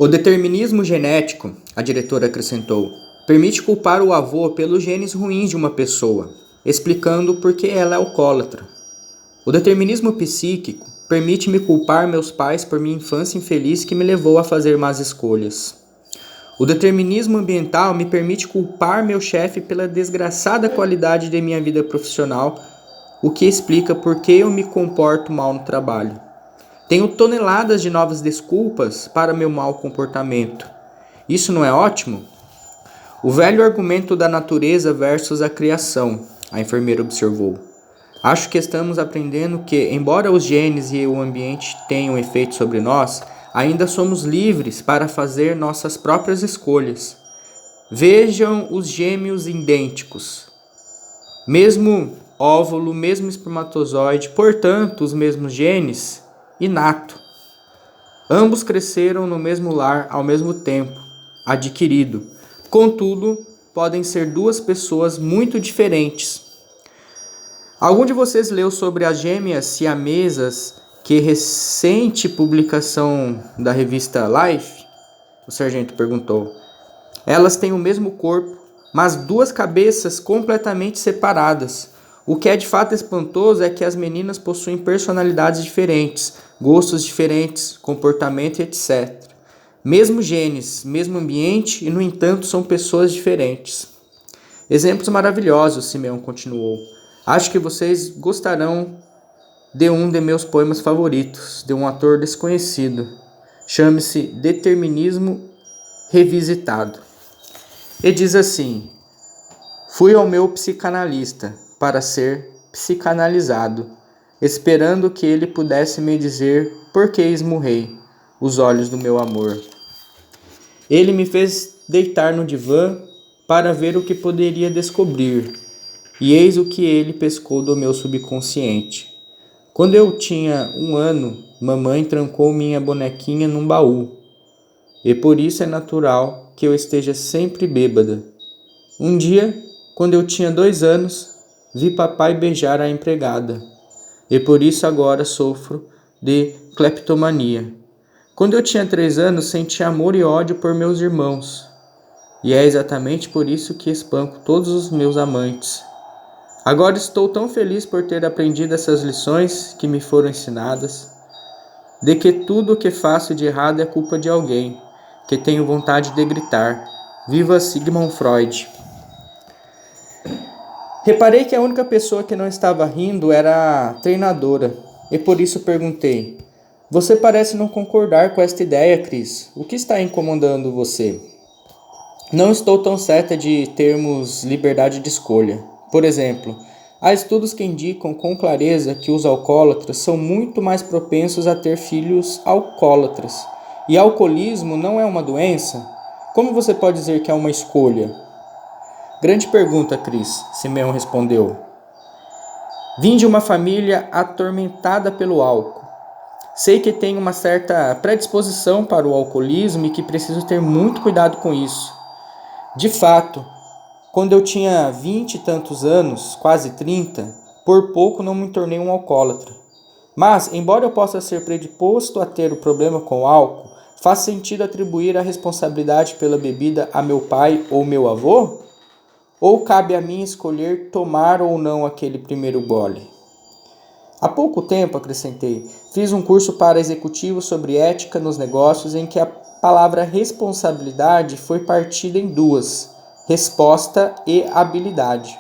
O determinismo genético, a diretora acrescentou, permite culpar o avô pelos genes ruins de uma pessoa, explicando por que ela é alcoólatra. O determinismo psíquico permite-me culpar meus pais por minha infância infeliz que me levou a fazer más escolhas. O determinismo ambiental me permite culpar meu chefe pela desgraçada qualidade de minha vida profissional, o que explica por que eu me comporto mal no trabalho. Tenho toneladas de novas desculpas para meu mau comportamento. Isso não é ótimo? O velho argumento da natureza versus a criação, a enfermeira observou. Acho que estamos aprendendo que, embora os genes e o ambiente tenham efeito sobre nós, ainda somos livres para fazer nossas próprias escolhas. Vejam os gêmeos idênticos. Mesmo óvulo, mesmo espermatozoide, portanto, os mesmos genes, inato. Ambos cresceram no mesmo lar ao mesmo tempo, adquirido. Contudo, podem ser duas pessoas muito diferentes. Algum de vocês leu sobre as gêmeas siamesas que recente publicação da revista Life? O sargento perguntou. Elas têm o mesmo corpo, mas duas cabeças completamente separadas. O que é de fato espantoso é que as meninas possuem personalidades diferentes, gostos diferentes, comportamento e etc. Mesmo genes, mesmo ambiente e, no entanto, são pessoas diferentes. Exemplos maravilhosos, Simeão continuou. Acho que vocês gostarão de um de meus poemas favoritos, de um autor desconhecido. Chame-se Determinismo Revisitado. E diz assim: fui ao meu psicanalista para ser psicanalizado, esperando que ele pudesse me dizer por que esmurrei os olhos do meu amor. Ele me fez deitar no divã para ver o que poderia descobrir, e eis o que ele pescou do meu subconsciente. Quando eu tinha 1 ano, mamãe trancou minha bonequinha num baú, e por isso é natural que eu esteja sempre bêbada. Um dia, quando eu tinha 2 anos, vi papai beijar a empregada, e por isso agora sofro de cleptomania. Quando eu tinha 3 anos, senti amor e ódio por meus irmãos, e é exatamente por isso que espanco todos os meus amantes. Agora estou tão feliz por ter aprendido essas lições que me foram ensinadas, de que tudo o que faço de errado é culpa de alguém, que tenho vontade de gritar. Viva Sigmund Freud! Reparei que a única pessoa que não estava rindo era a treinadora, e por isso perguntei: você parece não concordar com esta ideia, Chris. O que está incomodando você? Não estou tão certa de termos liberdade de escolha. Por exemplo, há estudos que indicam com clareza que os alcoólatras são muito mais propensos a ter filhos alcoólatras. E alcoolismo não é uma doença? Como você pode dizer que é uma escolha? Grande pergunta, Chris, Simeão respondeu. Vim de uma família atormentada pelo álcool. Sei que tenho uma certa predisposição para o alcoolismo e que preciso ter muito cuidado com isso. De fato, quando eu tinha 20 e tantos anos, quase 30, por pouco não me tornei um alcoólatra. Mas, embora eu possa ser predisposto a ter o problema com o álcool, faz sentido atribuir a responsabilidade pela bebida a meu pai ou meu avô? Ou cabe a mim escolher tomar ou não aquele primeiro gole? Há pouco tempo, acrescentei, fiz um curso para executivo sobre ética nos negócios em que a palavra responsabilidade foi partida em duas: resposta e habilidade.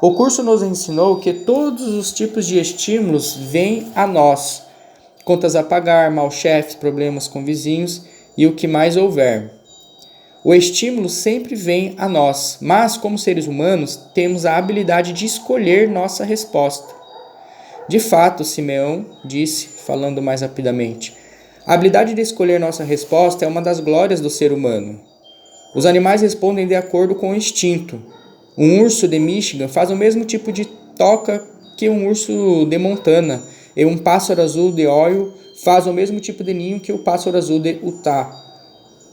O curso nos ensinou que todos os tipos de estímulos vêm a nós: contas a pagar, maus chefes, problemas com vizinhos e o que mais houver. O estímulo sempre vem a nós, mas como seres humanos temos a habilidade de escolher nossa resposta. De fato, Simeão disse, falando mais rapidamente, a habilidade de escolher nossa resposta é uma das glórias do ser humano. Os animais respondem de acordo com o instinto. Um urso de Michigan faz o mesmo tipo de toca que um urso de Montana, e um pássaro azul de Ohio faz o mesmo tipo de ninho que o pássaro azul de Utah.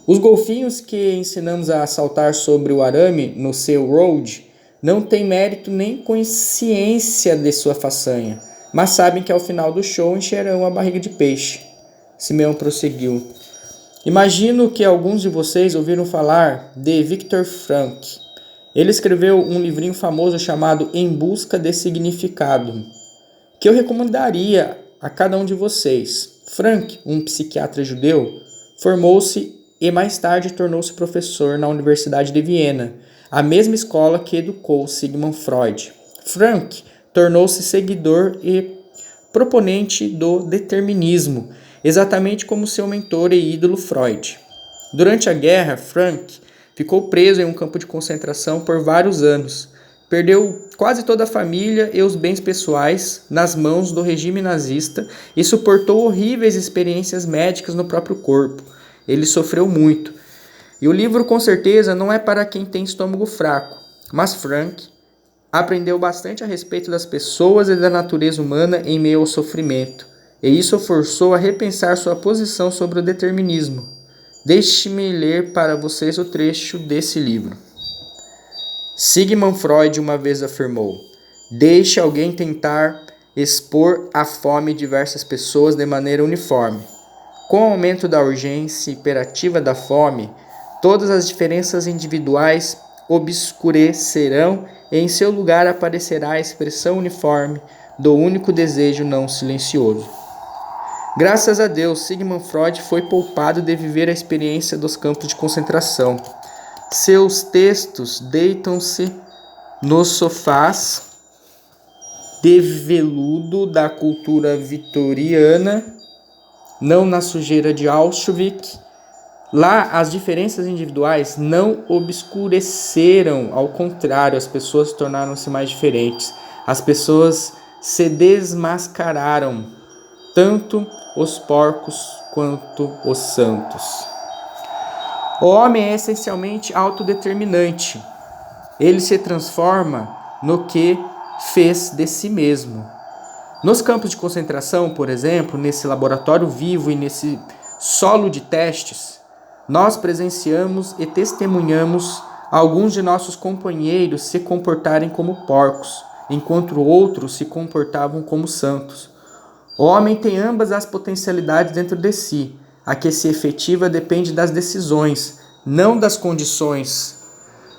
Os golfinhos que ensinamos a saltar sobre o arame no seu road não têm mérito nem consciência de sua façanha, mas sabem que ao final do show encherão a barriga de peixe. Simeão prosseguiu. Imagino que alguns de vocês ouviram falar de Viktor Frankl. Ele escreveu um livrinho famoso chamado Em Busca de Significado, que eu recomendaria a cada um de vocês. Frankl, um psiquiatra judeu, formou-se e mais tarde tornou-se professor na Universidade de Viena, a mesma escola que educou Sigmund Freud. Frankl tornou-se seguidor e proponente do determinismo, exatamente como seu mentor e ídolo Freud. Durante a guerra, Frankl ficou preso em um campo de concentração por vários anos. Perdeu quase toda a família e os bens pessoais nas mãos do regime nazista e suportou horríveis experiências médicas no próprio corpo. Ele sofreu muito. E o livro, com certeza, não é para quem tem estômago fraco, mas Frankl aprendeu bastante a respeito das pessoas e da natureza humana em meio ao sofrimento, e isso o forçou a repensar sua posição sobre o determinismo. Deixe-me ler para vocês o trecho desse livro. Sigmund Freud uma vez afirmou: deixe alguém tentar expor à fome diversas pessoas de maneira uniforme. Com o aumento da urgência imperativa da fome, todas as diferenças individuais obscurecerão e em seu lugar aparecerá a expressão uniforme do único desejo não silencioso. Graças a Deus, Sigmund Freud foi poupado de viver a experiência dos campos de concentração. Seus textos deitam-se nos sofás de veludo da cultura vitoriana, não na sujeira de Auschwitz. Lá, as diferenças individuais não obscureceram, ao contrário, as pessoas tornaram-se mais diferentes. As pessoas se desmascararam, tanto os porcos quanto os santos. O homem é essencialmente autodeterminante. Ele se transforma no que fez de si mesmo. Nos campos de concentração, por exemplo, nesse laboratório vivo e nesse solo de testes, nós presenciamos e testemunhamos alguns de nossos companheiros se comportarem como porcos, enquanto outros se comportavam como santos. O homem tem ambas as potencialidades dentro de si. A que se efetiva depende das decisões, não das condições.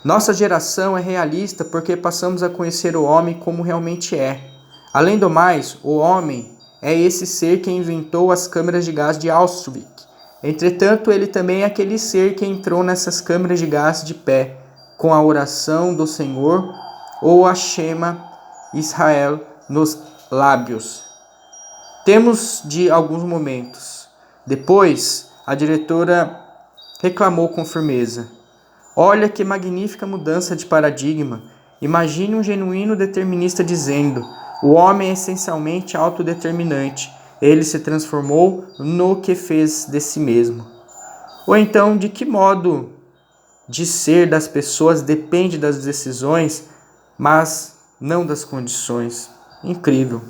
Nossa geração é realista porque passamos a conhecer o homem como realmente é. Além do mais, o homem é esse ser que inventou as câmeras de gás de Auschwitz. Entretanto, ele também é aquele ser que entrou nessas câmeras de gás de pé, com a oração do Senhor ou a Shema Israel nos lábios. Temos de alguns momentos. Depois, a diretora reclamou com firmeza: olha que magnífica mudança de paradigma. Imagine um genuíno determinista dizendo: o homem é essencialmente autodeterminante. Ele se transformou no que fez de si mesmo. Ou então, de que modo de ser das pessoas depende das decisões, mas não das condições? Incrível.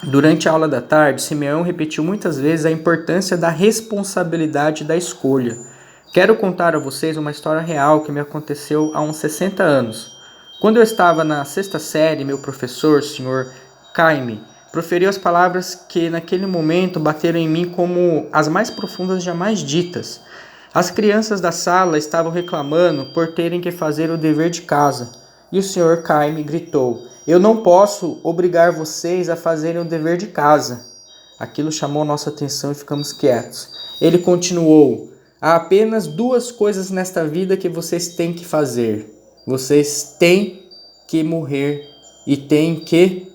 Durante a aula da tarde, Simeão repetiu muitas vezes a importância da responsabilidade da escolha. Quero contar a vocês uma história real que me aconteceu há uns 60 anos. Quando eu estava na 6ª série, meu professor, o Sr. Kaime, proferiu as palavras que naquele momento bateram em mim como as mais profundas jamais ditas. As crianças da sala estavam reclamando por terem que fazer o dever de casa. E o Sr. Kaime gritou: eu não posso obrigar vocês a fazerem o dever de casa. Aquilo chamou nossa atenção e ficamos quietos. Ele continuou: há apenas 2 coisas nesta vida que vocês têm que fazer. Vocês têm que morrer e têm que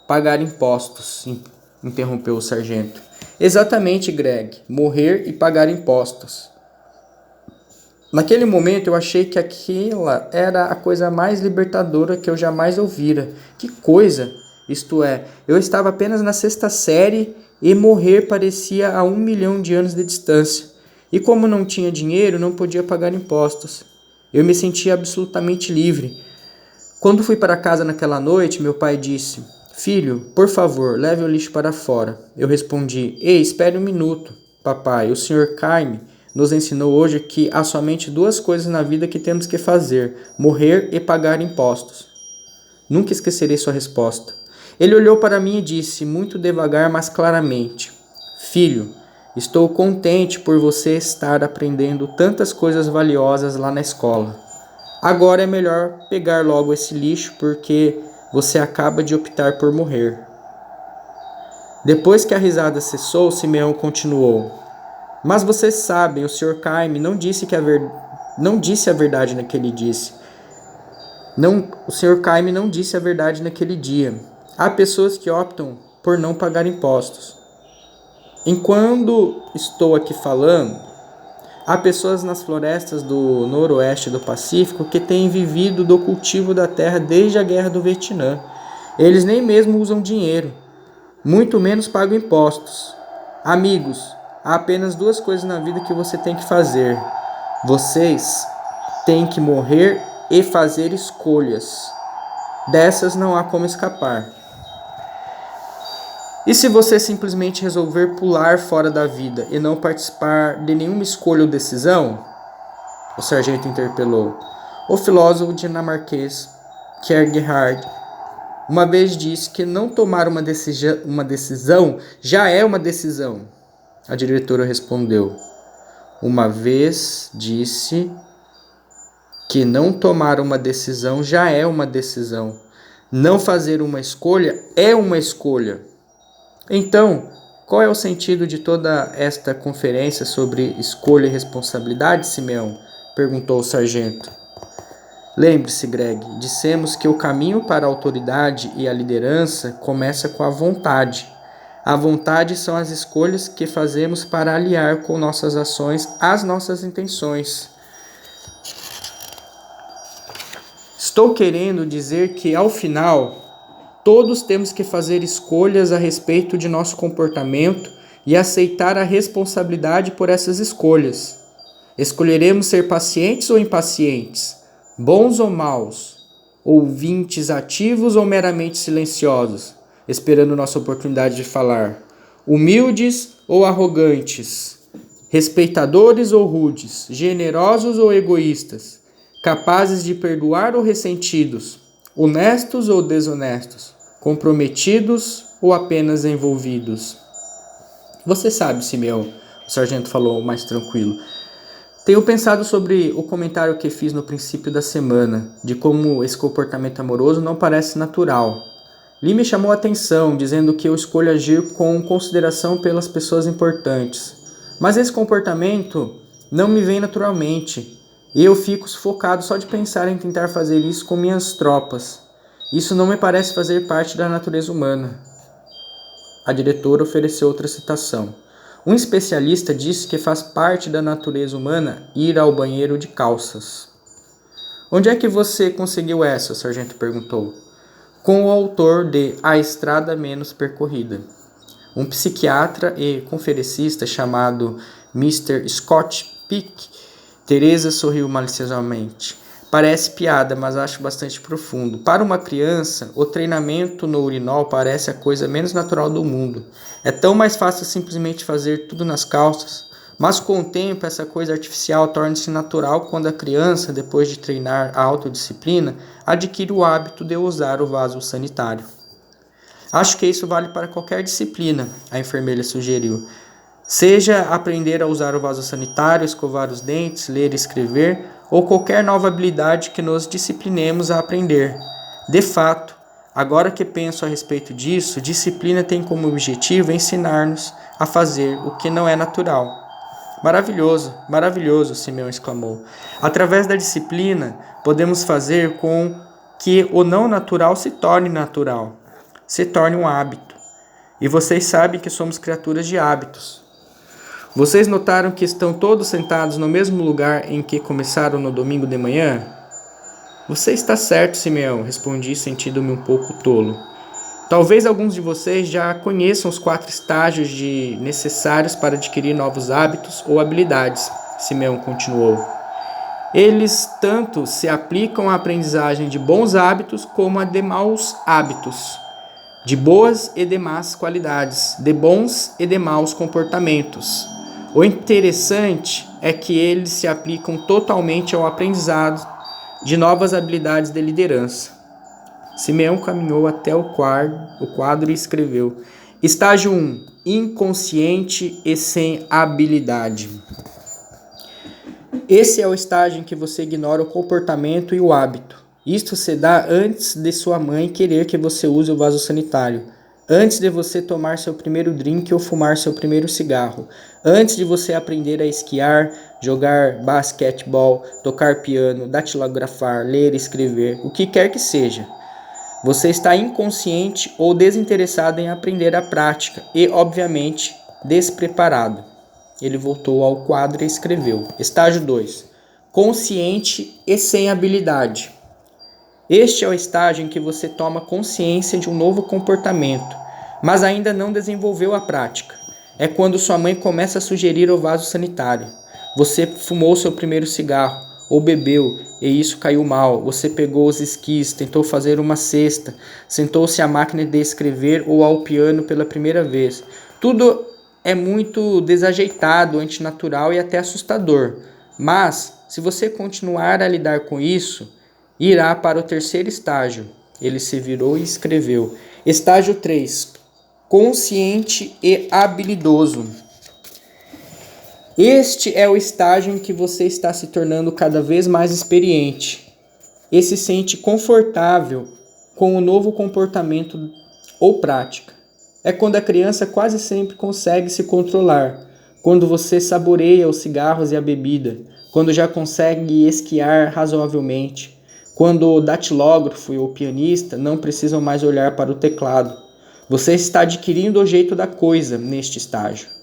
pagar impostos, interrompeu o sargento. Exatamente, Greg. Morrer e pagar impostos. Naquele momento eu achei que aquela era a coisa mais libertadora que eu jamais ouvira. Que coisa! Isto é, eu estava apenas na 6ª série e morrer parecia a 1 milhão de anos de distância. E como não tinha dinheiro, não podia pagar impostos. Eu me sentia absolutamente livre. Quando fui para casa naquela noite, meu pai disse: filho, por favor, leve o lixo para fora. Eu respondi: ei, espere um minuto, papai. O Sr. Kaime nos ensinou hoje que há somente 2 coisas na vida que temos que fazer: morrer e pagar impostos. Nunca esquecerei sua resposta. Ele olhou para mim e disse, muito devagar, mas claramente: filho, Estou contente por você estar aprendendo tantas coisas valiosas lá na escola. Agora é melhor pegar logo esse lixo porque você acaba de optar por morrer. Depois que a risada cessou, Simeão continuou. Mas vocês sabem, o Sr. Caime não disse a verdade naquele dia. O Sr. Caime não disse a verdade naquele dia. Há pessoas que optam por não pagar impostos. Enquanto estou aqui falando, há pessoas nas florestas do noroeste do Pacífico que têm vivido do cultivo da terra desde a Guerra do Vietnã. Eles nem mesmo usam dinheiro, muito menos pagam impostos. Amigos, há apenas duas coisas na vida que você tem que fazer. Vocês têm que morrer e fazer escolhas. Dessas não há como escapar. E se você simplesmente resolver pular fora da vida e não participar de nenhuma escolha ou decisão? O sargento interpelou. O filósofo dinamarquês Kierkegaard uma vez disse que não tomar uma decisão já é uma decisão. A diretora respondeu. Uma vez disse que não tomar uma decisão já é uma decisão. Não fazer uma escolha é uma escolha. Então, qual é o sentido de toda esta conferência sobre escolha e responsabilidade, Simeão? Perguntou o sargento. Lembre-se, Greg, dissemos que o caminho para a autoridade e a liderança começa com a vontade. A vontade são as escolhas que fazemos para aliar com nossas ações as nossas intenções. Estou querendo dizer que, ao final, todos temos que fazer escolhas a respeito de nosso comportamento e aceitar a responsabilidade por essas escolhas. Escolheremos ser pacientes ou impacientes, bons ou maus, ouvintes ativos ou meramente silenciosos, esperando nossa oportunidade de falar, humildes ou arrogantes, respeitadores ou rudes, generosos ou egoístas, capazes de perdoar ou ressentidos, honestos ou desonestos, comprometidos ou apenas envolvidos. Você sabe, Simeão, o sargento falou mais tranquilo. Tenho pensado sobre o comentário que fiz no princípio da semana, de como esse comportamento amoroso não parece natural. Lee me chamou a atenção, dizendo que eu escolho agir com consideração pelas pessoas importantes. Mas esse comportamento não me vem naturalmente. E eu fico sufocado só de pensar em tentar fazer isso com minhas tropas. Isso não me parece fazer parte da natureza humana. A diretora ofereceu outra citação. Um especialista disse que faz parte da natureza humana ir ao banheiro de calças. Onde é que você conseguiu essa? O sargento perguntou. Com o autor de A Estrada Menos Percorrida. Um psiquiatra e conferencista chamado Mr. Scott Peck. Teresa sorriu maliciosamente. Parece piada, mas acho bastante profundo. Para uma criança, o treinamento no urinol parece a coisa menos natural do mundo. É tão mais fácil simplesmente fazer tudo nas calças. Mas com o tempo, essa coisa artificial torna-se natural quando a criança, depois de treinar a autodisciplina, adquire o hábito de usar o vaso sanitário. Acho que isso vale para qualquer disciplina, a enfermeira sugeriu. Seja aprender a usar o vaso sanitário, escovar os dentes, ler e escrever, ou qualquer nova habilidade que nos disciplinemos a aprender. De fato, agora que penso a respeito disso, disciplina tem como objetivo ensinar-nos a fazer o que não é natural. Maravilhoso, maravilhoso, Simeão exclamou. Através da disciplina, podemos fazer com que o não natural se torne natural, se torne um hábito. E vocês sabem que somos criaturas de hábitos. Vocês notaram que estão todos sentados no mesmo lugar em que começaram no domingo de manhã? Você está certo, Simeão, respondi, sentindo-me um pouco tolo. Talvez alguns de vocês já conheçam os 4 estágios necessários para adquirir novos hábitos ou habilidades, Simeão continuou. Eles tanto se aplicam à aprendizagem de bons hábitos como a de maus hábitos, de boas e de más qualidades, de bons e de maus comportamentos. O interessante é que eles se aplicam totalmente ao aprendizado de novas habilidades de liderança. Simeão caminhou até o quadro e escreveu: Estágio 1. Inconsciente e sem habilidade. Esse é o estágio em que você ignora o comportamento e o hábito. Isto se dá antes de sua mãe querer que você use o vaso sanitário, antes de você tomar seu primeiro drink ou fumar seu primeiro cigarro, antes de você aprender a esquiar, jogar basquetebol, tocar piano, datilografar, ler, escrever, o que quer que seja. Você está inconsciente ou desinteressado em aprender a prática e, obviamente, despreparado. Ele voltou ao quadro e escreveu. Estágio 2. Consciente e sem habilidade. Este é o estágio em que você toma consciência de um novo comportamento, mas ainda não desenvolveu a prática. É quando sua mãe começa a sugerir o vaso sanitário. Você fumou seu primeiro cigarro, ou bebeu, e isso caiu mal. Você pegou os esquis, tentou fazer uma cesta, sentou-se à máquina de escrever ou ao piano pela primeira vez. Tudo é muito desajeitado, antinatural e até assustador. Mas, se você continuar a lidar com isso, irá para o terceiro estágio. Ele se virou e escreveu. Estágio 3. Consciente e habilidoso. Este é o estágio em que você está se tornando cada vez mais experiente e se sente confortável com o novo comportamento ou prática. É quando a criança quase sempre consegue se controlar, quando você saboreia os cigarros e a bebida, quando já consegue esquiar razoavelmente, quando o datilógrafo e o pianista não precisam mais olhar para o teclado. Você está adquirindo o jeito da coisa neste estágio.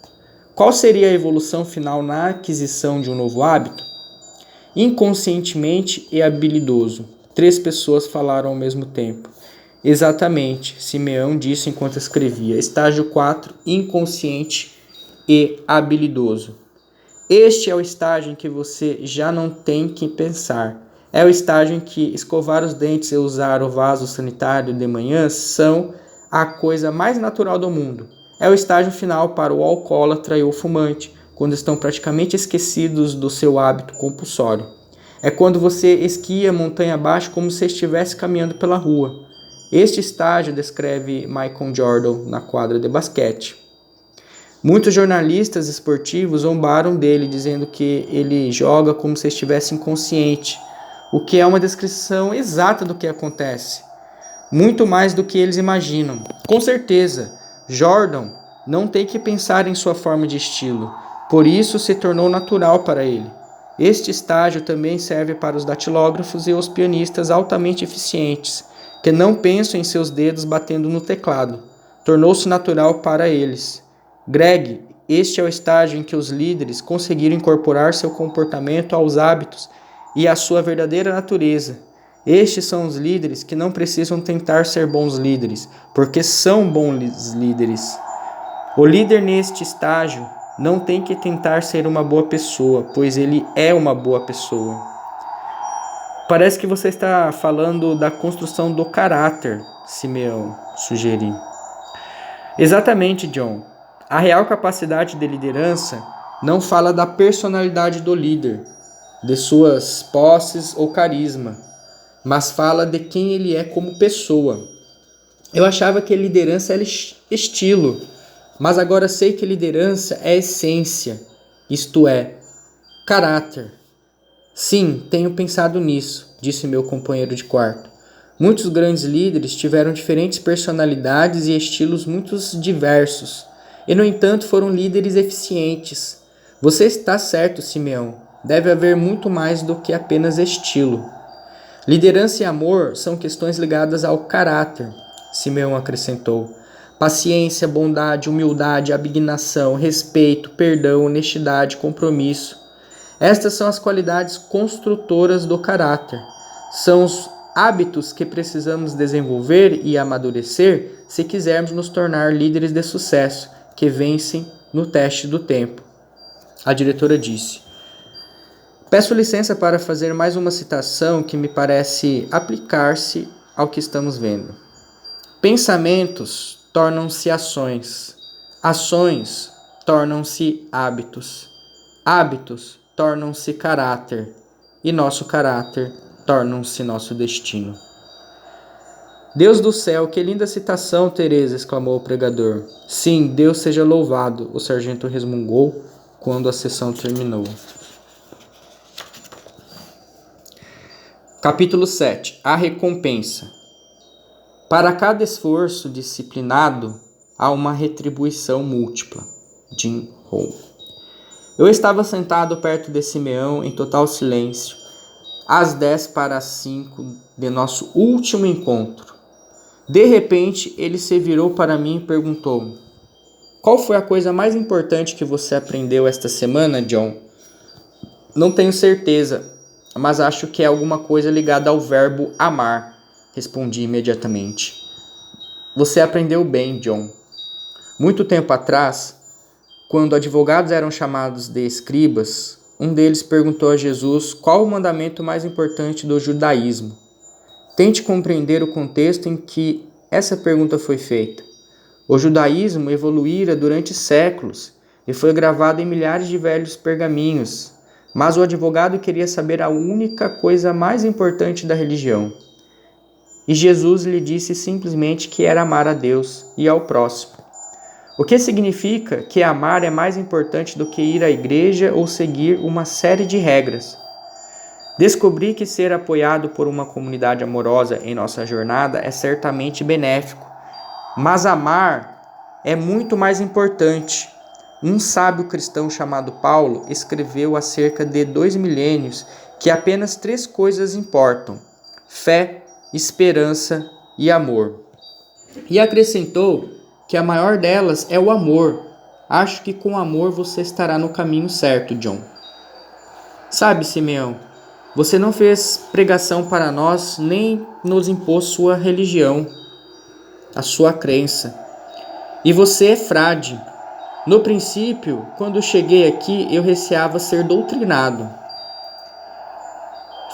Qual seria a evolução final na aquisição de um novo hábito? Inconscientemente e habilidoso. 3 pessoas falaram ao mesmo tempo. Exatamente, Simeão disse enquanto escrevia. Estágio 4, inconsciente e habilidoso. Este é o estágio em que você já não tem que pensar. É o estágio em que escovar os dentes e usar o vaso sanitário de manhã são a coisa mais natural do mundo. É o estágio final para o alcoólatra e o fumante, quando estão praticamente esquecidos do seu hábito compulsório. É quando você esquia montanha abaixo como se estivesse caminhando pela rua. Este estágio descreve Michael Jordan na quadra de basquete. Muitos jornalistas esportivos zombaram dele, dizendo que ele joga como se estivesse inconsciente, o que é uma descrição exata do que acontece. Muito mais do que eles imaginam. Com certeza, Jordan não tem que pensar em sua forma de estilo, por isso se tornou natural para ele. Este estágio também serve para os datilógrafos e os pianistas altamente eficientes, que não pensam em seus dedos batendo no teclado. Tornou-se natural para eles. Greg, este é o estágio em que os líderes conseguiram incorporar seu comportamento aos hábitos e à sua verdadeira natureza. Estes são os líderes que não precisam tentar ser bons líderes, porque são bons líderes. O líder neste estágio não tem que tentar ser uma boa pessoa, pois ele é uma boa pessoa. Parece que você está falando da construção do caráter, Simeão sugeriu. Exatamente, John. A real capacidade de liderança não fala da personalidade do líder, de suas posses ou carisma, mas fala de quem ele é como pessoa. Eu achava que liderança era estilo, mas agora sei que liderança é essência, isto é, caráter. Sim, tenho pensado nisso, disse meu companheiro de quarto. Muitos grandes líderes tiveram diferentes personalidades e estilos muito diversos, e no entanto foram líderes eficientes. Você está certo, Simeão, deve haver muito mais do que apenas estilo. Liderança e amor são questões ligadas ao caráter, Simeão acrescentou. Paciência, bondade, humildade, abnegação, respeito, perdão, honestidade, compromisso. Estas são as qualidades construtoras do caráter. São os hábitos que precisamos desenvolver e amadurecer se quisermos nos tornar líderes de sucesso, que vencem no teste do tempo. A diretora disse. Peço licença para fazer mais uma citação que me parece aplicar-se ao que estamos vendo. Pensamentos tornam-se ações. Ações tornam-se hábitos. Hábitos tornam-se caráter. E nosso caráter tornam-se nosso destino. Deus do céu, que linda citação, Teresa, exclamou o pregador. Sim, Deus seja louvado, o sargento resmungou quando a sessão terminou. Capítulo 7. A recompensa. Para cada esforço disciplinado, há uma retribuição múltipla. Jim Rohn. Eu estava sentado perto de Simeão em total silêncio, às 5:10 de nosso último encontro. De repente, ele se virou para mim e perguntou: Qual foi a coisa mais importante que você aprendeu esta semana, John? Não tenho certeza, mas acho que é alguma coisa ligada ao verbo amar, respondi imediatamente. Você aprendeu bem, John. Muito tempo atrás, quando advogados eram chamados de escribas, um deles perguntou a Jesus qual o mandamento mais importante do judaísmo. Tente compreender o contexto em que essa pergunta foi feita. O judaísmo evoluíra durante séculos e foi gravado em milhares de velhos pergaminhos, mas o advogado queria saber a única coisa mais importante da religião. E Jesus lhe disse simplesmente que era amar a Deus e ao próximo. O que significa que amar é mais importante do que ir à igreja ou seguir uma série de regras. Descobri que ser apoiado por uma comunidade amorosa em nossa jornada é certamente benéfico, mas amar é muito mais importante. Um sábio cristão chamado Paulo escreveu há cerca de 2 milênios que apenas 3 coisas importam: fé, esperança e amor. E acrescentou que a maior delas é o amor. Acho que com amor você estará no caminho certo, John. Sabe, Simeão, você não fez pregação para nós nem nos impôs sua religião, a sua crença. E você é frade. No princípio, quando cheguei aqui, eu receava ser doutrinado.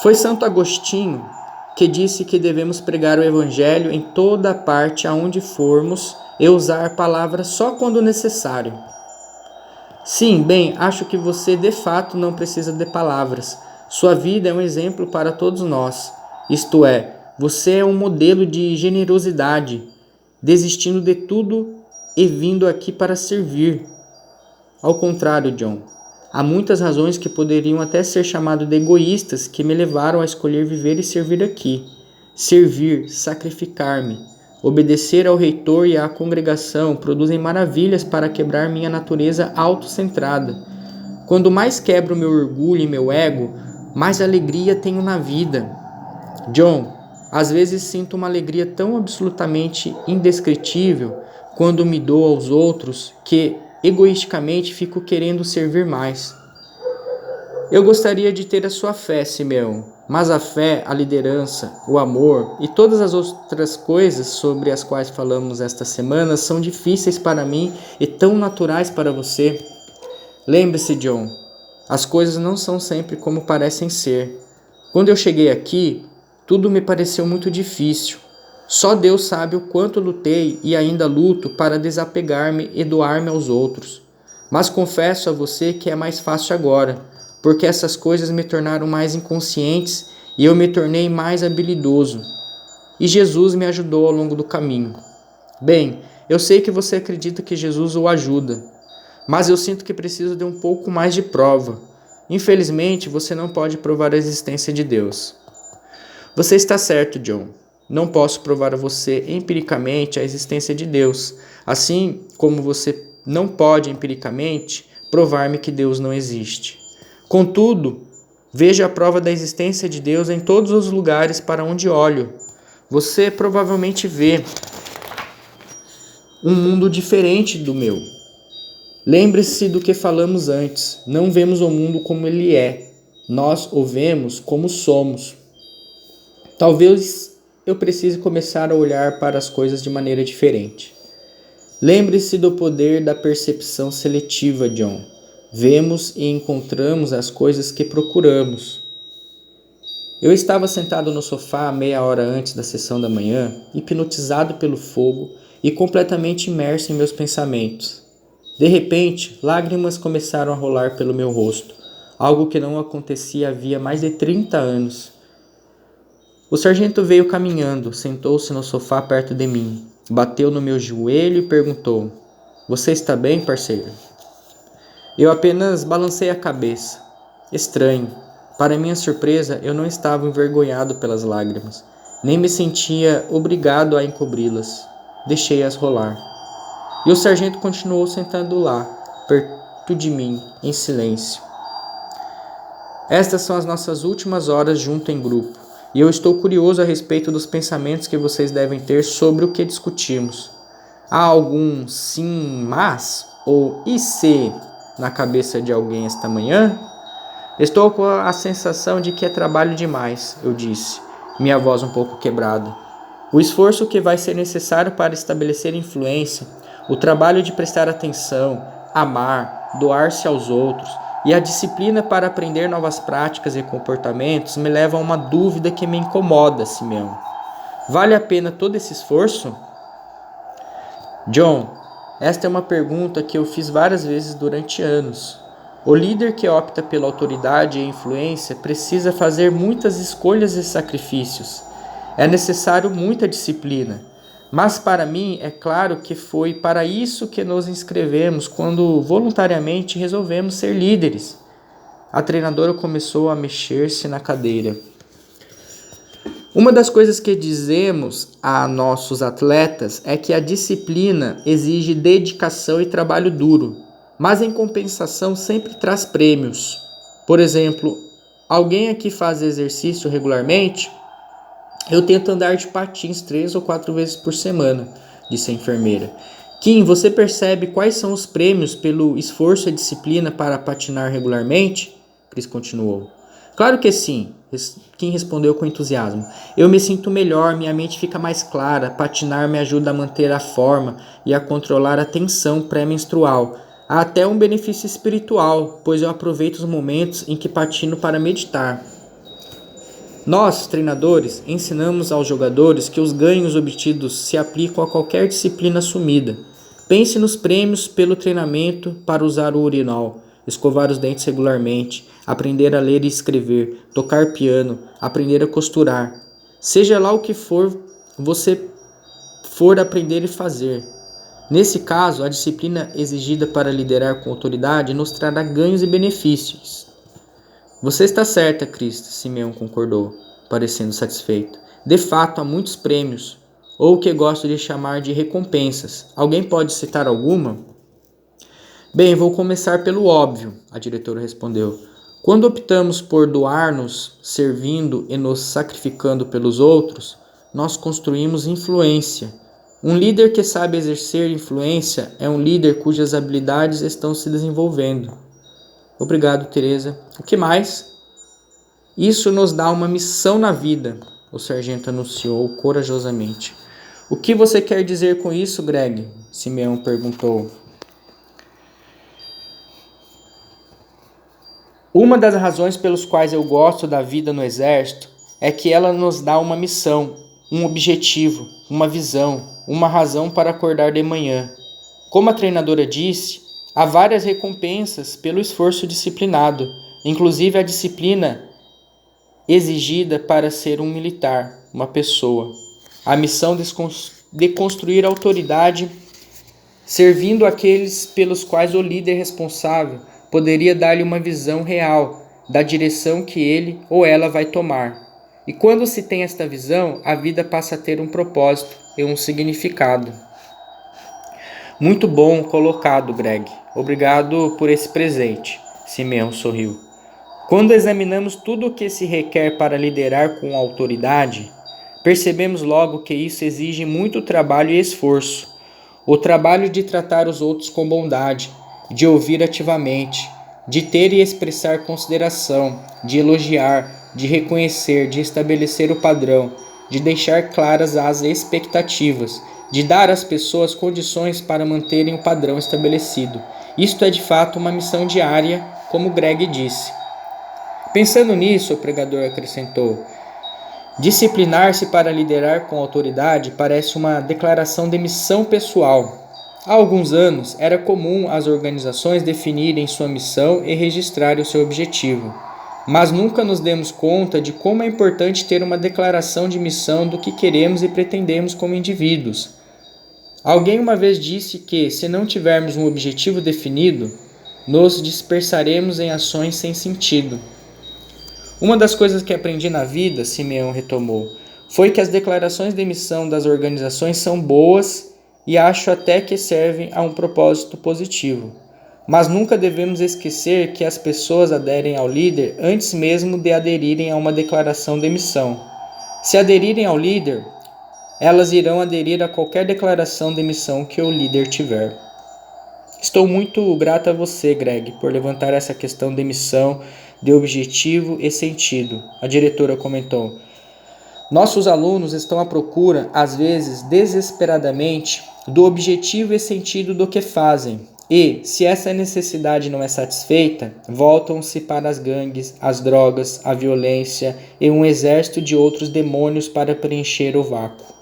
Foi Santo Agostinho que disse que devemos pregar o evangelho em toda parte aonde formos e usar palavras só quando necessário. Sim, bem, acho que você de fato não precisa de palavras. Sua vida é um exemplo para todos nós. Isto é, você é um modelo de generosidade, desistindo de tudo e vindo aqui para servir. Ao contrário, John, há muitas razões que poderiam até ser chamadas de egoístas que me levaram a escolher viver e servir aqui. Servir, sacrificar-me, obedecer ao reitor e à congregação produzem maravilhas para quebrar minha natureza autocentrada. Quando mais quebro meu orgulho e meu ego, mais alegria tenho na vida. John, às vezes sinto uma alegria tão absolutamente indescritível quando me dou aos outros que, egoisticamente, fico querendo servir mais. Eu gostaria de ter a sua fé, Simeão, mas a fé, a liderança, o amor e todas as outras coisas sobre as quais falamos esta semana são difíceis para mim e tão naturais para você. Lembre-se, John, as coisas não são sempre como parecem ser. Quando eu cheguei aqui, tudo me pareceu muito difícil. Só Deus sabe o quanto lutei e ainda luto para desapegar-me e doar-me aos outros. Mas confesso a você que é mais fácil agora, porque essas coisas me tornaram mais inconscientes e eu me tornei mais habilidoso. E Jesus me ajudou ao longo do caminho. Bem, eu sei que você acredita que Jesus o ajuda, mas eu sinto que preciso de um pouco mais de prova. Infelizmente, você não pode provar a existência de Deus. Você está certo, John. Não posso provar a você empiricamente a existência de Deus, assim como você não pode empiricamente provar-me que Deus não existe. Contudo, vejo a prova da existência de Deus em todos os lugares para onde olho. Você provavelmente vê um mundo diferente do meu. Lembre-se do que falamos antes. Não vemos o mundo como ele é. Nós o vemos como somos. Talvez eu precise começar a olhar para as coisas de maneira diferente. Lembre-se do poder da percepção seletiva, John. Vemos e encontramos as coisas que procuramos. Eu estava sentado no sofá meia hora antes da sessão da manhã, hipnotizado pelo fogo e completamente imerso em meus pensamentos. De repente, lágrimas começaram a rolar pelo meu rosto, algo que não acontecia havia mais de 30 anos. O sargento veio caminhando, sentou-se no sofá perto de mim, bateu no meu joelho e perguntou: "Você está bem, parceiro?" Eu apenas balancei a cabeça. Estranho. Para minha surpresa, eu não estava envergonhado pelas lágrimas, nem me sentia obrigado a encobri-las. Deixei-as rolar. E o sargento continuou sentado lá, perto de mim, em silêncio. Estas são as nossas últimas horas junto em grupo, e eu estou curioso a respeito dos pensamentos que vocês devem ter sobre o que discutimos. Há algum sim, mas ou e se na cabeça de alguém esta manhã? Estou com a sensação de que é trabalho demais, eu disse, minha voz um pouco quebrada. O esforço que vai ser necessário para estabelecer influência, o trabalho de prestar atenção, amar, doar-se aos outros e a disciplina para aprender novas práticas e comportamentos me levam a uma dúvida que me incomoda, Simeão. Vale a pena todo esse esforço? John, esta é uma pergunta que eu fiz várias vezes durante anos. O líder que opta pela autoridade e influência precisa fazer muitas escolhas e sacrifícios. É necessário muita disciplina. Mas para mim é claro que foi para isso que nos inscrevemos quando voluntariamente resolvemos ser líderes. A treinadora começou a mexer-se na cadeira. Uma das coisas que dizemos a nossos atletas é que a disciplina exige dedicação e trabalho duro, mas em compensação sempre traz prêmios. Por exemplo, alguém aqui faz exercício regularmente? Eu tento andar de patins 3 ou 4 vezes por semana, disse a enfermeira. Kim, você percebe quais são os prêmios pelo esforço e disciplina para patinar regularmente? Chris continuou. Claro que sim, Kim respondeu com entusiasmo. Eu me sinto melhor, minha mente fica mais clara, patinar me ajuda a manter a forma e a controlar a tensão pré-menstrual. Há até um benefício espiritual, pois eu aproveito os momentos em que patino para meditar. Nós, treinadores, ensinamos aos jogadores que os ganhos obtidos se aplicam a qualquer disciplina assumida. Pense nos prêmios pelo treinamento para usar o urinol, escovar os dentes regularmente, aprender a ler e escrever, tocar piano, aprender a costurar. Seja lá o que for você for aprender e fazer. Nesse caso, a disciplina exigida para liderar com autoridade nos trará ganhos e benefícios. Você está certa, Krista, Simeão concordou, parecendo satisfeito. De fato, há muitos prêmios, ou o que gosto de chamar de recompensas. Alguém pode citar alguma? Bem, vou começar pelo óbvio, a diretora respondeu. Quando optamos por doar-nos, servindo e nos sacrificando pelos outros, nós construímos influência. Um líder que sabe exercer influência é um líder cujas habilidades estão se desenvolvendo. Obrigado, Teresa. O que mais? Isso nos dá uma missão na vida, o sargento anunciou corajosamente. O que você quer dizer com isso, Greg? Simeão perguntou. Uma das razões pelas quais eu gosto da vida no exército é que ela nos dá uma missão, um objetivo, uma visão, uma razão para acordar de manhã. Como a treinadora disse, há várias recompensas pelo esforço disciplinado, inclusive a disciplina exigida para ser um militar, uma pessoa. A missão de construir autoridade, servindo aqueles pelos quais o líder responsável poderia dar-lhe uma visão real da direção que ele ou ela vai tomar. E quando se tem esta visão, a vida passa a ter um propósito e um significado. Muito bom colocado, Greg. Obrigado por esse presente. Simeão sorriu. Quando examinamos tudo o que se requer para liderar com autoridade, percebemos logo que isso exige muito trabalho e esforço. O trabalho de tratar os outros com bondade, de ouvir ativamente, de ter e expressar consideração, de elogiar, de reconhecer, de estabelecer o padrão, de deixar claras as expectativas, de dar às pessoas condições para manterem o padrão estabelecido. Isto é de fato uma missão diária, como Greg disse. Pensando nisso, o pregador acrescentou, disciplinar-se para liderar com autoridade parece uma declaração de missão pessoal. Há alguns anos, era comum as organizações definirem sua missão e registrarem o seu objetivo. mas nunca nos demos conta de como é importante ter uma declaração de missão do que queremos e pretendemos como indivíduos. Alguém uma vez disse que, se não tivermos um objetivo definido, nos dispersaremos em ações sem sentido. Uma das coisas que aprendi na vida, Simeão retomou, foi que as declarações de missão das organizações são boas e acho até que servem a um propósito positivo. Mas nunca devemos esquecer que as pessoas aderem ao líder antes mesmo de aderirem a uma declaração de missão. Se aderirem ao líder, elas irão aderir a qualquer declaração de missão que o líder tiver. Estou muito grato a você, Greg, por levantar essa questão de missão, de objetivo e sentido, a diretora comentou. Nossos alunos estão à procura, às vezes desesperadamente, do objetivo e sentido do que fazem. E, se essa necessidade não é satisfeita, voltam-se para as gangues, as drogas, a violência e um exército de outros demônios para preencher o vácuo.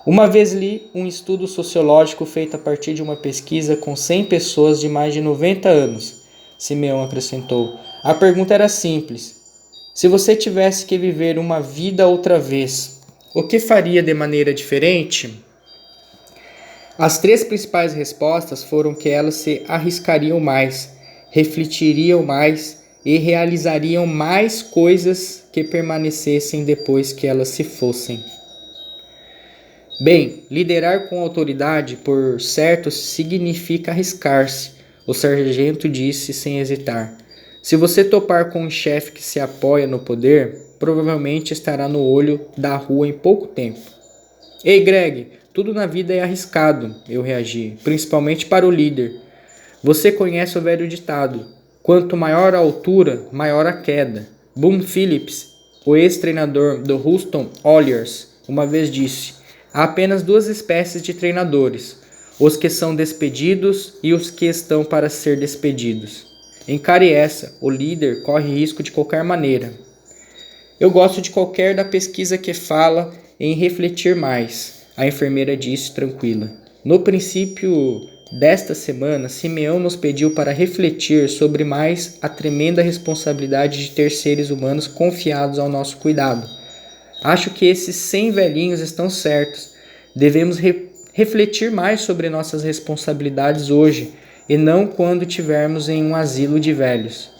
Uma vez li um estudo sociológico feito a partir de uma pesquisa com 100 pessoas de mais de 90 anos. Simeão acrescentou. A pergunta era simples. Se você tivesse que viver uma vida outra vez, o que faria de maneira diferente? As 3 principais respostas foram que elas se arriscariam mais, refletiriam mais e realizariam mais coisas que permanecessem depois que elas se fossem. Bem, liderar com autoridade, por certo, significa arriscar-se, o sargento disse sem hesitar. Se você topar com um chefe que se apoia no poder, provavelmente estará no olho da rua em pouco tempo. Ei, Greg, tudo na vida é arriscado, eu reagi, principalmente para o líder. Você conhece o velho ditado, quanto maior a altura, maior a queda. Boone Phillips, o ex-treinador do Houston Oilers, uma vez disse, há apenas 2 espécies de treinadores, os que são despedidos e os que estão para ser despedidos. Encare essa, o líder corre risco de qualquer maneira. Eu gosto de qualquer da pesquisa que fala em refletir mais, a enfermeira disse tranquila. No princípio desta semana, Simeão nos pediu para refletir sobre mais a tremenda responsabilidade de ter seres humanos confiados ao nosso cuidado. Acho que esses 100 velhinhos estão certos. Devemos refletir mais sobre nossas responsabilidades hoje e não quando estivermos em um asilo de velhos.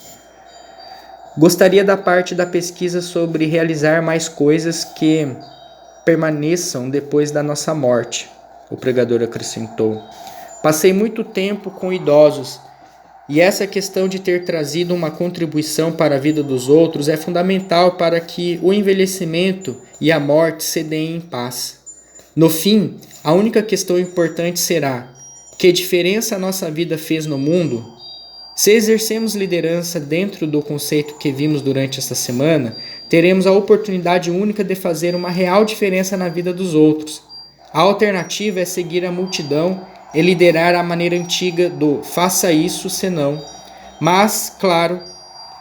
Gostaria da parte da pesquisa sobre realizar mais coisas que permaneçam depois da nossa morte, o pregador acrescentou. Passei muito tempo com idosos e essa questão de ter trazido uma contribuição para a vida dos outros é fundamental para que o envelhecimento e a morte se deem em paz. No fim, a única questão importante será: que diferença a nossa vida fez no mundo? Se exercemos liderança dentro do conceito que vimos durante esta semana, teremos a oportunidade única de fazer uma real diferença na vida dos outros. A alternativa é seguir a multidão e liderar a maneira antiga do faça isso, senão. Mas, claro,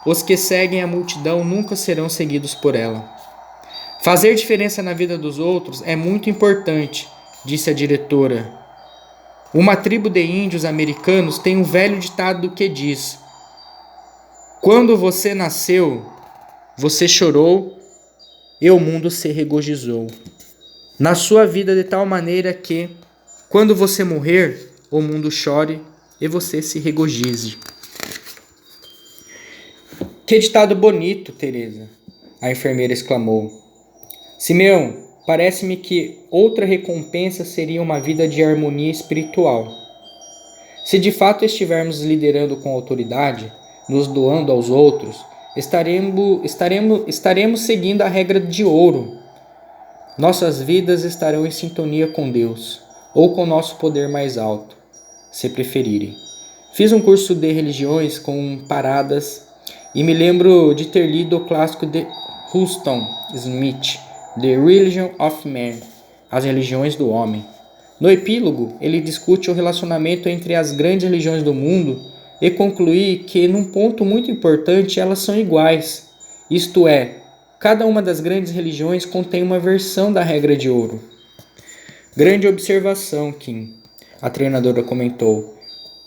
os que seguem a multidão nunca serão seguidos por ela. Fazer diferença na vida dos outros é muito importante, disse a diretora. Uma tribo de índios americanos tem um velho ditado que diz: quando você nasceu, você chorou e o mundo se regozijou. Na sua vida de tal maneira que, quando você morrer, o mundo chore e você se regozije. Que ditado bonito, Teresa, a enfermeira exclamou. Simeão, parece-me que outra recompensa seria uma vida de harmonia espiritual. Se de fato estivermos liderando com autoridade, nos doando aos outros, estaremos seguindo a regra de ouro. Nossas vidas estarão em sintonia com Deus, ou com nosso poder mais alto, se preferirem. Fiz um curso de religiões com paradas e me lembro de ter lido o clássico de Huston Smith, The Religion of Man, As Religiões do Homem. No epílogo, ele discute o relacionamento entre as grandes religiões do mundo e conclui que, num ponto muito importante, elas são iguais. Isto é, cada uma das grandes religiões contém uma versão da regra de ouro. Grande observação, Kim, a treinadora comentou.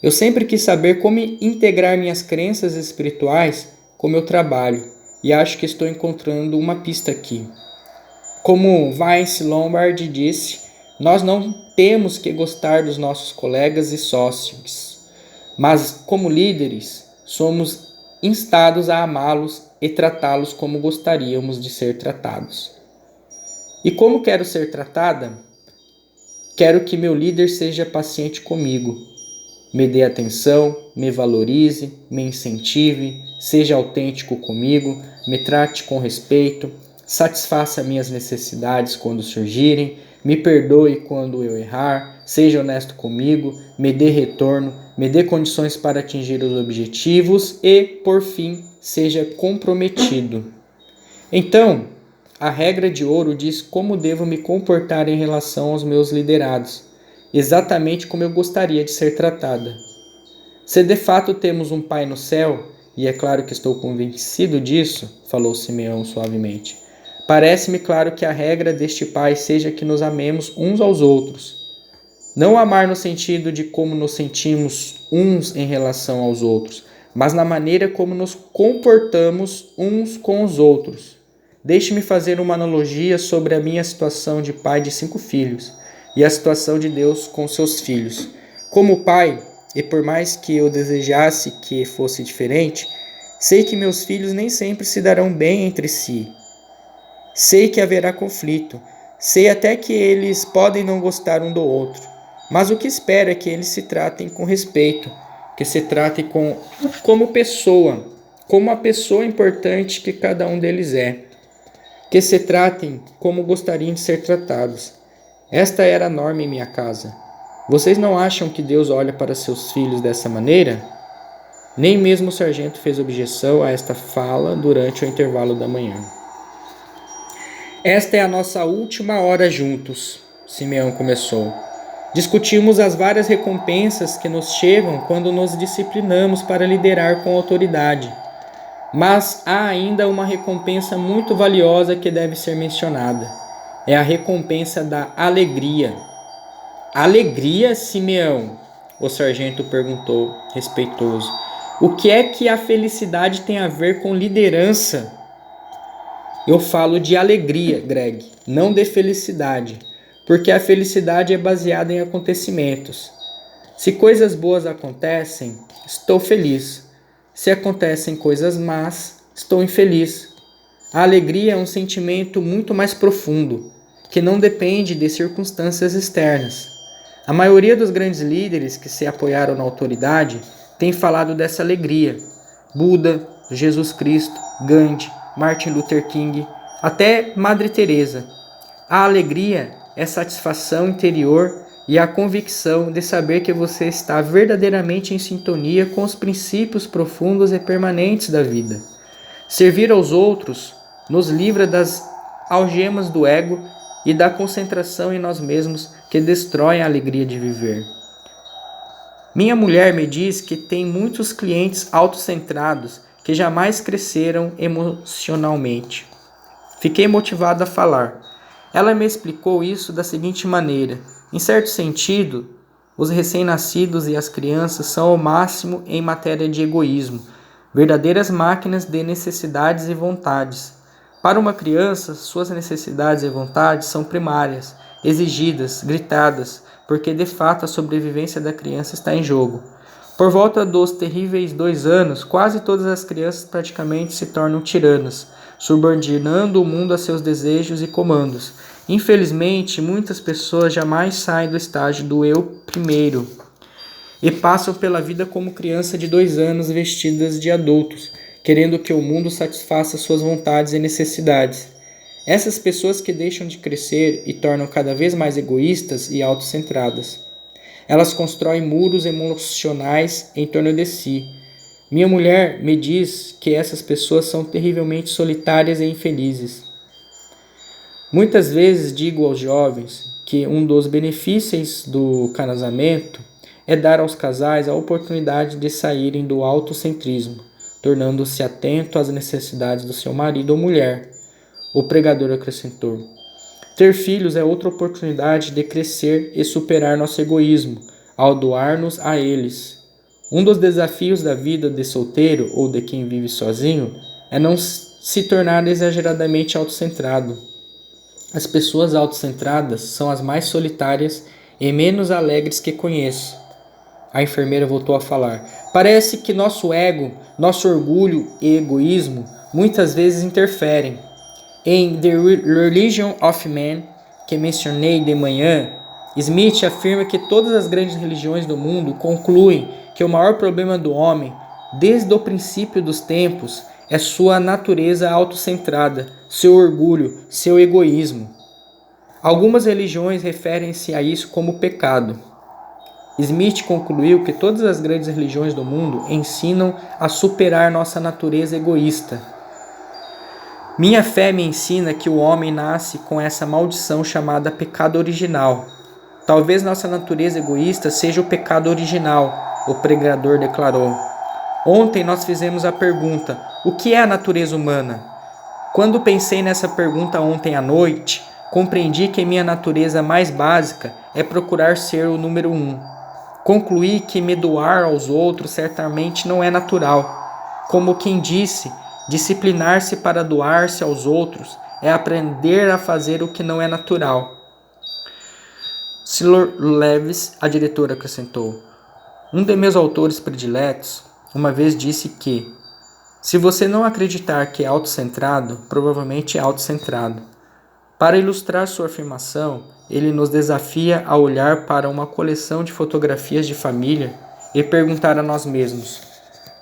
Eu sempre quis saber como integrar minhas crenças espirituais com meu trabalho. e acho que estou encontrando uma pista aqui. Como Vince Lombardi disse, nós não temos que gostar dos nossos colegas e sócios, mas como líderes, somos instados a amá-los e tratá-los como gostaríamos de ser tratados. E como quero ser tratada? Quero que meu líder seja paciente comigo, me dê atenção, me valorize, me incentive, seja autêntico comigo, me trate com respeito, satisfaça minhas necessidades quando surgirem, me perdoe quando eu errar, seja honesto comigo, me dê retorno, me dê condições para atingir os objetivos e, por fim, seja comprometido. Então, a regra de ouro diz como devo me comportar em relação aos meus liderados, exatamente como eu gostaria de ser tratada. Se de fato temos um Pai no céu, e é claro que estou convencido disso, falou Simeão suavemente, parece-me claro que a regra deste Pai seja que nos amemos uns aos outros. Não amar no sentido de como nos sentimos uns em relação aos outros, mas na maneira como nos comportamos uns com os outros. Deixe-me fazer uma analogia sobre a minha situação de pai de 5 filhos e a situação de Deus com seus filhos. Como pai, e por mais que eu desejasse que fosse diferente, sei que meus filhos nem sempre se darão bem entre si. Sei que haverá conflito, sei até que eles podem não gostar um do outro, mas o que espero é que eles se tratem com respeito, que se tratem como pessoa, como a pessoa importante que cada um deles é, que se tratem como gostariam de ser tratados. Esta era a norma em minha casa. Vocês não acham que Deus olha para seus filhos dessa maneira? Nem mesmo o sargento fez objeção a esta fala durante o intervalo da manhã. Esta é a nossa última hora juntos, Simeão começou. Discutimos as várias recompensas que nos chegam quando nos disciplinamos para liderar com autoridade. Mas há ainda uma recompensa muito valiosa que deve ser mencionada. É a recompensa da alegria. Alegria, Simeão? O sargento perguntou, respeitoso. O que é que a felicidade tem a ver com liderança? Eu falo de alegria, Greg, não de felicidade, porque a felicidade é baseada em acontecimentos. Se coisas boas acontecem, estou feliz. Se acontecem coisas más, estou infeliz. A alegria é um sentimento muito mais profundo, que não depende de circunstâncias externas. A maioria dos grandes líderes que se apoiaram na autoridade tem falado dessa alegria. Buda, Jesus Cristo, Gandhi, Martin Luther King, até Madre Teresa. A alegria é satisfação interior e a convicção de saber que você está verdadeiramente em sintonia com os princípios profundos e permanentes da vida. Servir aos outros nos livra das algemas do ego e da concentração em nós mesmos que destroem a alegria de viver. Minha mulher me diz que tem muitos clientes autocentrados que jamais cresceram emocionalmente. Fiquei motivado a falar. Ela me explicou isso da seguinte maneira. Em certo sentido, os recém-nascidos e as crianças são o máximo em matéria de egoísmo, verdadeiras máquinas de necessidades e vontades. Para uma criança, suas necessidades e vontades são primárias, exigidas, gritadas, porque de fato a sobrevivência da criança está em jogo. Por volta dos terríveis 2 anos, quase todas as crianças praticamente se tornam tiranas, subordinando o mundo a seus desejos e comandos. Infelizmente, muitas pessoas jamais saem do estágio do eu primeiro e passam pela vida como criança de 2 anos vestidas de adultos, querendo que o mundo satisfaça suas vontades e necessidades. Essas pessoas que deixam de crescer e tornam cada vez mais egoístas e autocentradas. Elas constroem muros emocionais em torno de si. Minha mulher me diz que essas pessoas são terrivelmente solitárias e infelizes. Muitas vezes digo aos jovens que um dos benefícios do casamento é dar aos casais a oportunidade de saírem do autocentrismo, tornando-se atento às necessidades do seu marido ou mulher. O pregador acrescentou: ter filhos é outra oportunidade de crescer e superar nosso egoísmo, ao doar-nos a eles. Um dos desafios da vida de solteiro ou de quem vive sozinho é não se tornar exageradamente autocentrado. As pessoas autocentradas são as mais solitárias e menos alegres que conheço. A enfermeira voltou a falar. Parece que nosso ego, nosso orgulho e egoísmo muitas vezes interferem. Em The Religion of Man, que mencionei de manhã, Smith afirma que todas as grandes religiões do mundo concluem que o maior problema do homem, desde o princípio dos tempos, é sua natureza autocentrada, seu orgulho, seu egoísmo. Algumas religiões referem-se a isso como pecado. Smith concluiu que todas as grandes religiões do mundo ensinam a superar nossa natureza egoísta. Minha fé me ensina que o homem nasce com essa maldição chamada pecado original. Talvez nossa natureza egoísta seja o pecado original, o pregador declarou. Ontem nós fizemos a pergunta: o que é a natureza humana? Quando pensei nessa pergunta ontem à noite, compreendi que minha natureza mais básica é procurar ser o número 1. Concluí que me doar aos outros certamente não é natural. Como quem disse, disciplinar-se para doar-se aos outros é aprender a fazer o que não é natural. Sr. Lewis, a diretora, acrescentou. Um de meus autores prediletos uma vez disse que, se você não acreditar que é autocentrado, provavelmente é autocentrado. Para ilustrar sua afirmação, ele nos desafia a olhar para uma coleção de fotografias de família e perguntar a nós mesmos: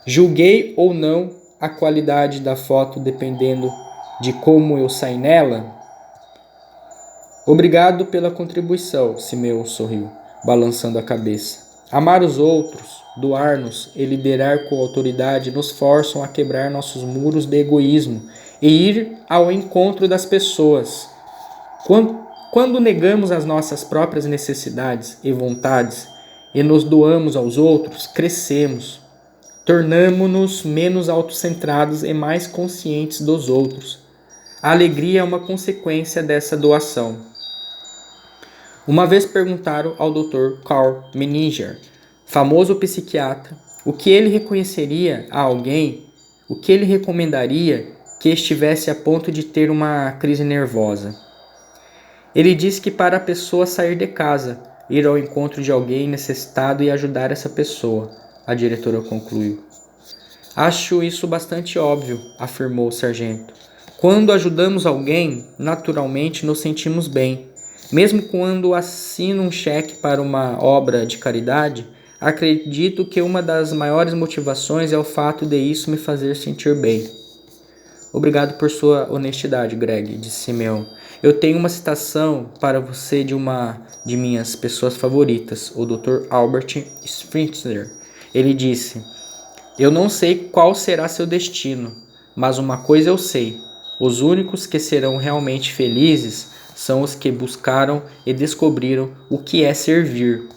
julguei ou não a qualidade da foto dependendo de como eu saí nela? Obrigado pela contribuição, Simeão sorriu, balançando a cabeça. Amar os outros, doar-nos e liderar com autoridade nos forçam a quebrar nossos muros de egoísmo e ir ao encontro das pessoas. Quando negamos as nossas próprias necessidades e vontades e nos doamos aos outros, crescemos. Tornamo-nos menos autocentrados e mais conscientes dos outros. A alegria é uma consequência dessa doação. Uma vez perguntaram ao Dr. Carl Menninger, famoso psiquiatra, o que ele reconheceria a alguém, o que ele recomendaria que estivesse a ponto de ter uma crise nervosa. Ele disse que para a pessoa sair de casa, ir ao encontro de alguém necessitado e ajudar essa pessoa, a diretora concluiu. Acho isso bastante óbvio, afirmou o sargento. Quando ajudamos alguém, naturalmente nos sentimos bem. Mesmo quando assino um cheque para uma obra de caridade, acredito que uma das maiores motivações é o fato de isso me fazer sentir bem. Obrigado por sua honestidade, Greg, disse Simeão. Eu tenho uma citação para você de uma de minhas pessoas favoritas, o Dr. Albert Schweitzer. Ele disse: eu não sei qual será seu destino, mas uma coisa eu sei. Os únicos que serão realmente felizes são os que buscaram e descobriram o que é servir.